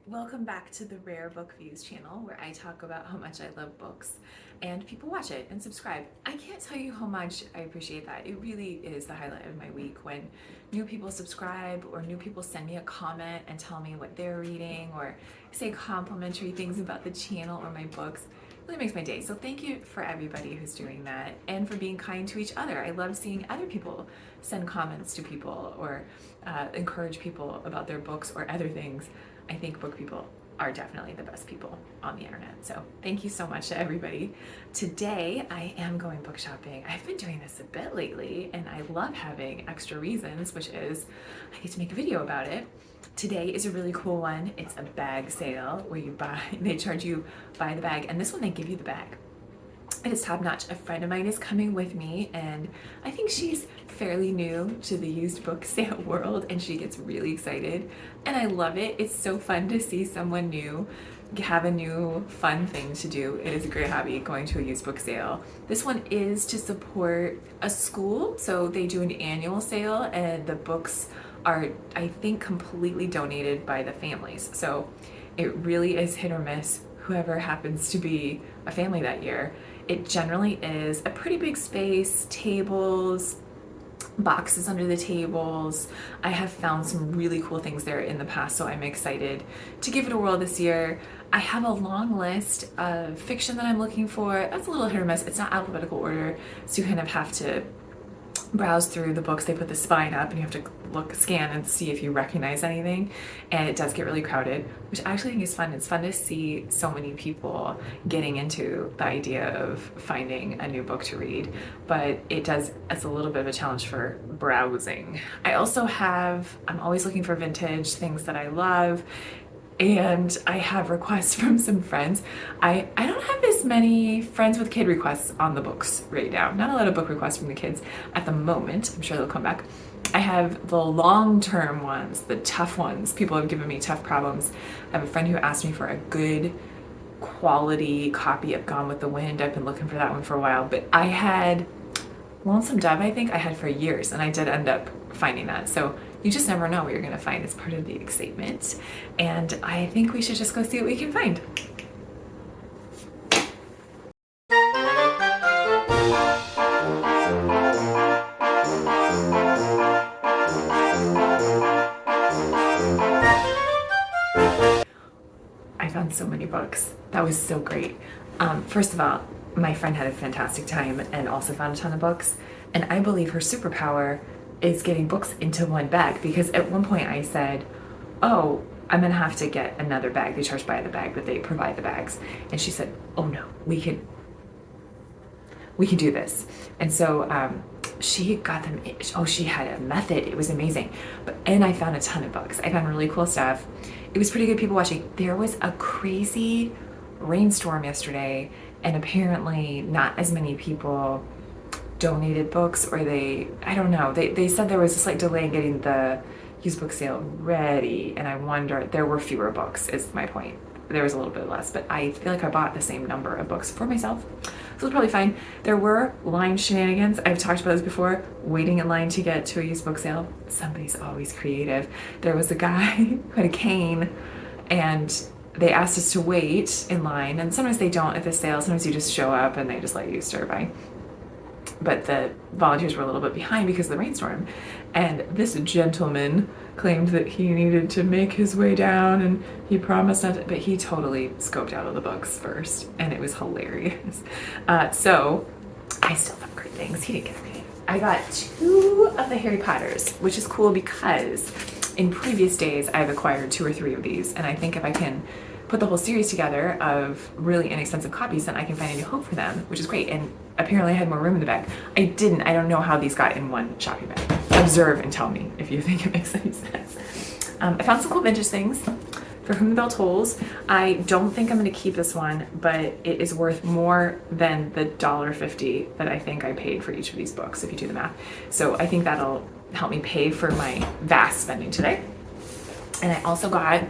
Welcome back to the Rare Book Views channel, where I talk about how much I love books and people watch it and subscribe. I can't tell you how much I appreciate that. It really is the highlight of my week when new people subscribe or new people send me a comment and tell me what they're reading or say complimentary things about the channel or my books. It really makes my day. So thank you for everybody who's doing that and for being kind to each other. I love seeing other people send comments to people or encourage people about their books or other things. I think book people are definitely the best people on the internet. So thank you so much to everybody. Today I am going book shopping. I've been doing this a bit lately and I love having extra reasons, which is I get to make a video about it. Today is a really cool one. It's a bag sale where they charge you by the bag, and this one they give you the bag. It is top notch. A friend of mine is coming with me and I think she's fairly new to the used book sale world and she gets really excited and I love it. It's so fun to see someone new have a new fun thing to do. It is a great hobby going to a used book sale. This one is to support a school, so they do an annual sale and the books are, I think, completely donated by the families. So it really is hit or miss whoever happens to be a family that year. It generally is a pretty big space, tables, boxes under the tables. I have found some really cool things there in the past, so I'm excited to give it a whirl this year. I have a long list of fiction that I'm looking for. That's a little hit or miss. It's not alphabetical order, so you kind of have to browse through the books. They put the spine up and you have to scan and see if you recognize anything, and it does get really crowded, which I actually think is fun. It's fun to see so many people getting into the idea of finding a new book to read, but it's a little bit of a challenge for browsing. I'm always looking for vintage things that I love, and I have requests from some friends. I don't have as many friends with kid requests on the books right now. Not a lot of book requests from the kids at the moment. I'm sure they'll come back. I have the long-term ones, the tough ones. People have given me tough problems. I have a friend who asked me for a good quality copy of Gone with the Wind. I've been looking for that one for a while, but I had Lonesome Dove, I think I had for years, and I did end up finding that. So you just never know what you're gonna find. It's part of the excitement. And I think we should just go see what we can find. I found so many books. That was so great. First of all, my friend had a fantastic time and also found a ton of books. And I believe her superpower is getting books into one bag, because at one point I said, oh, I'm gonna have to get another bag. They charge by the bag, but they provide the bags. And she said, oh no, we can do this. And so she got them. Oh, she had a method. It was amazing. And I found a ton of books. I found really cool stuff. It was pretty good people watching. There was a crazy rainstorm yesterday, and apparently not as many people donated books, or I don't know. They said there was a slight delay in getting the used book sale ready, and I wonder, there were fewer books is my point. There was a little bit less, but I feel like I bought the same number of books for myself, so it's probably fine. There were line shenanigans. I've talked about this before, waiting in line to get to a used book sale. Somebody's always creative. There was a guy who had a cane, and they asked us to wait in line, and sometimes they don't at the sale. Sometimes you just show up and they just let you stir by. But the volunteers were a little bit behind because of the rainstorm, and this gentleman claimed that he needed to make his way down, and he promised not to, but he totally scoped out all the books first, and it was hilarious. So I still found great things. He didn't get me. I got 2 of the Harry Potters, which is cool because in previous days I've acquired 2 or 3 of these, and I think if I can put the whole series together of really inexpensive copies, then I can find a new home for them, which is great. And apparently I had more room in the bag. I don't know how these got in one shopping bag. Observe and tell me if you think it makes any sense. I found some cool vintage things. For Whom the Bell Tolls, I don't think I'm going to keep this one, but it is worth more than the $1.50 that I think I paid for each of these books, if you do the math. So I think that'll help me pay for my vast spending today. And I also got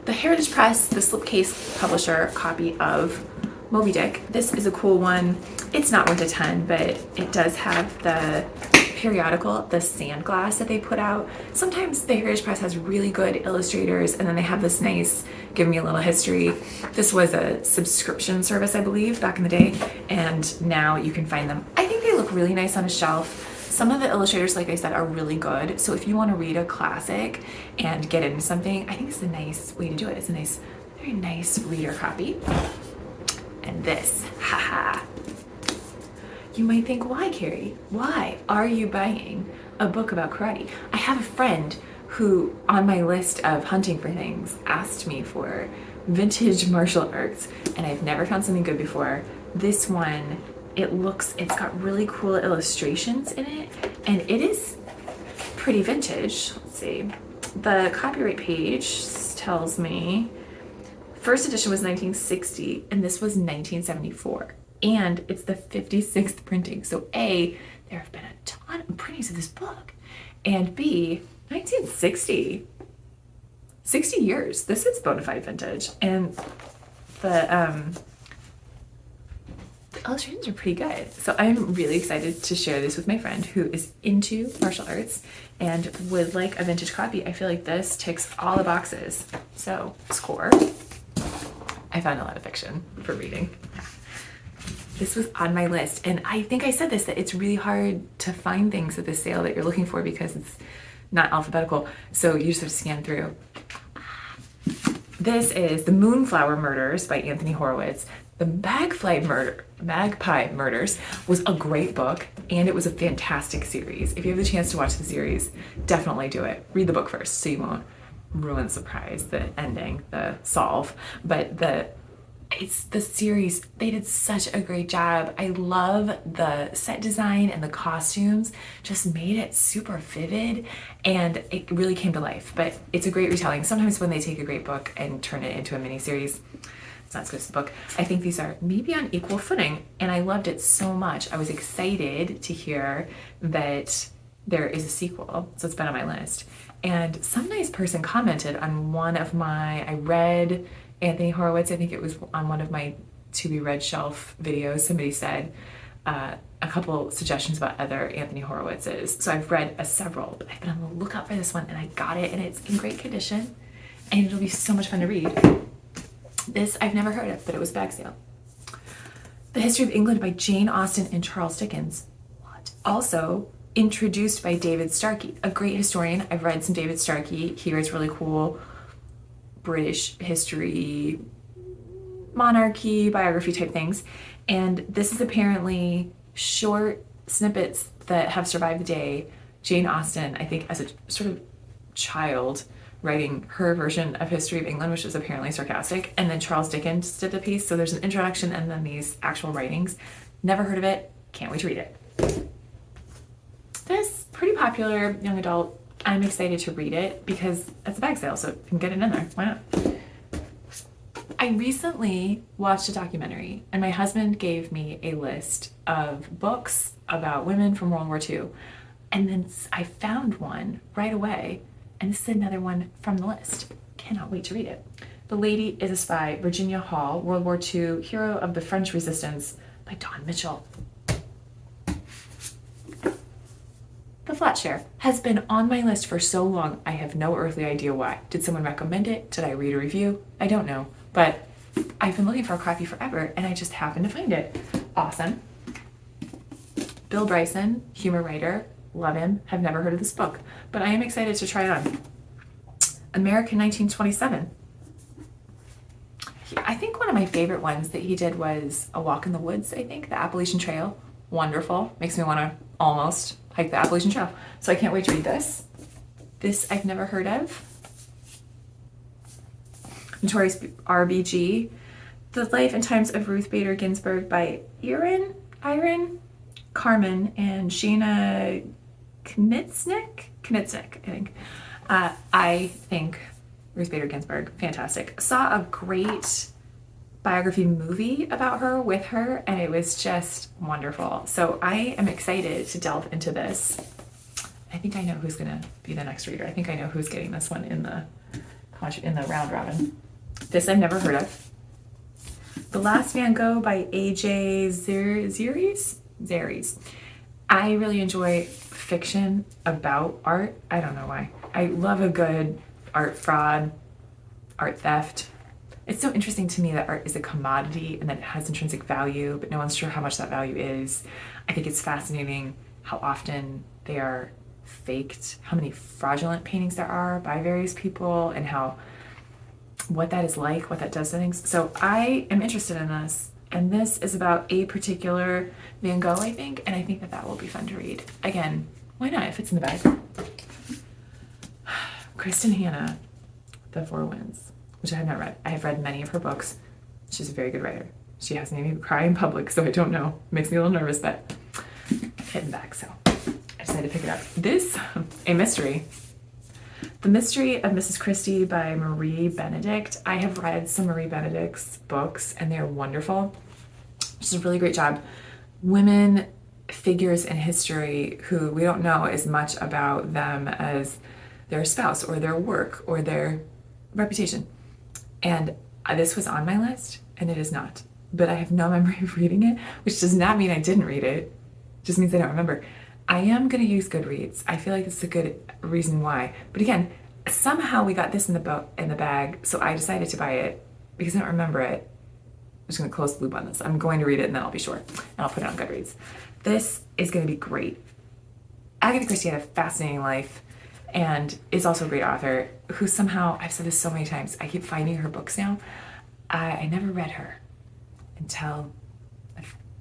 the Heritage Press, the slipcase publisher, copy of Moby Dick. This is a cool one. It's not worth a ton, but it does have the periodical, the Sandglass that they put out. Sometimes the Heritage Press has really good illustrators, and then they have this nice, give me a little history. This was a subscription service, I believe, back in the day, and now you can find them. I think they look really nice on a shelf. Some of the illustrators, like I said, are really good. So if you want to read a classic and get into something, I think it's a nice way to do it. It's a nice, very nice reader copy. And this, haha. You might think, why, Carrie? Why are you buying a book about karate? I have a friend who, on my list of hunting for things, asked me for vintage martial arts, and I've never found something good before. This one, it's got really cool illustrations in it, and it is pretty vintage. Let's see. The copyright page tells me first edition was 1960, and this was 1974. And it's the 56th printing. So A, there have been a ton of printings of this book. And B, 1960, 60 years. This is bona fide vintage. And the illustrations are pretty good. So I'm really excited to share this with my friend who is into martial arts and would like a vintage copy. I feel like this ticks all the boxes. So score. I found a lot of fiction for reading. This was on my list, and I think I said this, that it's really hard to find things at the sale that you're looking for because it's not alphabetical, so you just have to scan through. This is The Moonflower Murders by Anthony Horowitz. The Magpie Murders was a great book, and it was a fantastic series. If you have the chance to watch the series, definitely do it. Read the book first so you won't ruin the surprise, the ending, the solve, but it's the series. They did such a great job. I love the set design, and the costumes just made it super vivid, and it really came to life. But it's a great retelling. Sometimes when they take a great book and turn it into a miniseries, it's not as good as the book. I think these are maybe on equal footing, and I loved it so much. I was excited to hear that there is a sequel, so it's been on my list. And some nice person commented on one of I read Anthony Horowitz, I think it was on one of my to be read shelf videos. Somebody said a couple suggestions about other Anthony Horowitz's. So I've read several, but I've been on the lookout for this one, and I got it, and it's in great condition, and it'll be so much fun to read. This I've never heard of, but it was bag sale. The History of England by Jane Austen and Charles Dickens. What? Also introduced by David Starkey, a great historian. I've read some David Starkey. He writes really cool British history, monarchy, biography type things. And this is apparently short snippets that have survived the day. Jane Austen, I think, as a sort of child, writing her version of History of England, which is apparently sarcastic. And then Charles Dickens did the piece. So there's an introduction and then these actual writings. Never heard of it. Can't wait to read it. This pretty popular young adult. I'm excited to read it because it's a bag sale, so you can get it in there. Why not? I recently watched a documentary, and my husband gave me a list of books about women from World War II. And then I found one right away, and this is another one from the list. Cannot wait to read it. The Lady is a Spy, Virginia Hall, World War II, Hero of the French Resistance by Dawn Mitchell. The Flatshare has been on my list for so long, I have no earthly idea why. Did someone recommend it? Did I read a review? I don't know, but I've been looking for a copy forever, and I just happened to find it. Awesome. Bill Bryson, humor writer, love him, have never heard of this book, but I am excited to try it on. American 1927. I think one of my favorite ones that he did was A Walk in the Woods, I think, the Appalachian Trail. Wonderful. Makes me want to almost hike the Appalachian Trail. So I can't wait to read this. This I've never heard of. Notorious RBG. The Life and Times of Ruth Bader Ginsburg by Irin, Carmon, and Shana Knizhnik, I think. I think Ruth Bader Ginsburg, fantastic. Saw a great biography movie about her with her, and it was just wonderful. So I am excited to delve into this. I think I know who's gonna be the next reader. I think I know who's getting this one in the round robin. This I've never heard of. The Last Van Gogh by A.J. Zerries. I really enjoy fiction about art. I don't know why. I love a good art fraud, art theft. It's so interesting to me that art is a commodity and that it has intrinsic value, but no one's sure how much that value is. I think it's fascinating how often they are faked, how many fraudulent paintings there are by various people, and how what that is like, what that does to things. So I am interested in this, and this is about a particular Van Gogh, I think, and I think that that will be fun to read. Again, why not? If it's in the bag. Kristin Hannah, The Four Winds, which I have not read. I have read many of her books. She's a very good writer. She has made me cry in public, so I don't know. It makes me a little nervous, but hidden back, so I decided to pick it up. This, a mystery. The Mystery of Mrs. Christie by Marie Benedict. I have read some Marie Benedict's books, and they're wonderful. She's a really great job. Women figures in history who we don't know as much about them as their spouse or their work or their reputation. And this was on my list, and it is not. But I have no memory of reading it, which does not mean I didn't read it. It just means I don't remember. I am going to use Goodreads. I feel like it's a good reason why. But again, somehow we got this in the bag, so I decided to buy it because I don't remember it. I'm just going to close the loop on this. I'm going to read it, and then I'll be sure. And I'll put it on Goodreads. This is going to be great. Agatha Christie had a fascinating life and is also a great author who somehow, I've said this so many times, I keep finding her books now. I never read her until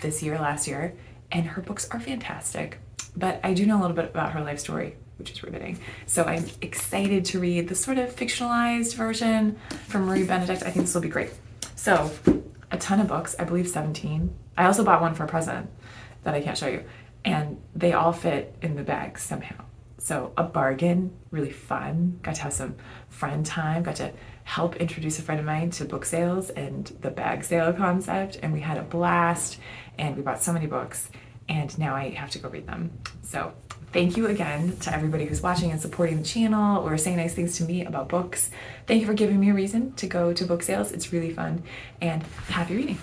this year, last year, and her books are fantastic. But I do know a little bit about her life story, which is riveting. So I'm excited to read the sort of fictionalized version from Marie Benedict. I think this will be great. So a ton of books, I believe 17. I also bought one for a present that I can't show you. And they all fit in the bag somehow. So a bargain, really fun. Got to have some friend time. Got to help introduce a friend of mine to book sales and the bag sale concept. And we had a blast. And we bought so many books. And now I have to go read them. So thank you again to everybody who's watching and supporting the channel or saying nice things to me about books. Thank you for giving me a reason to go to book sales. It's really fun. And happy reading.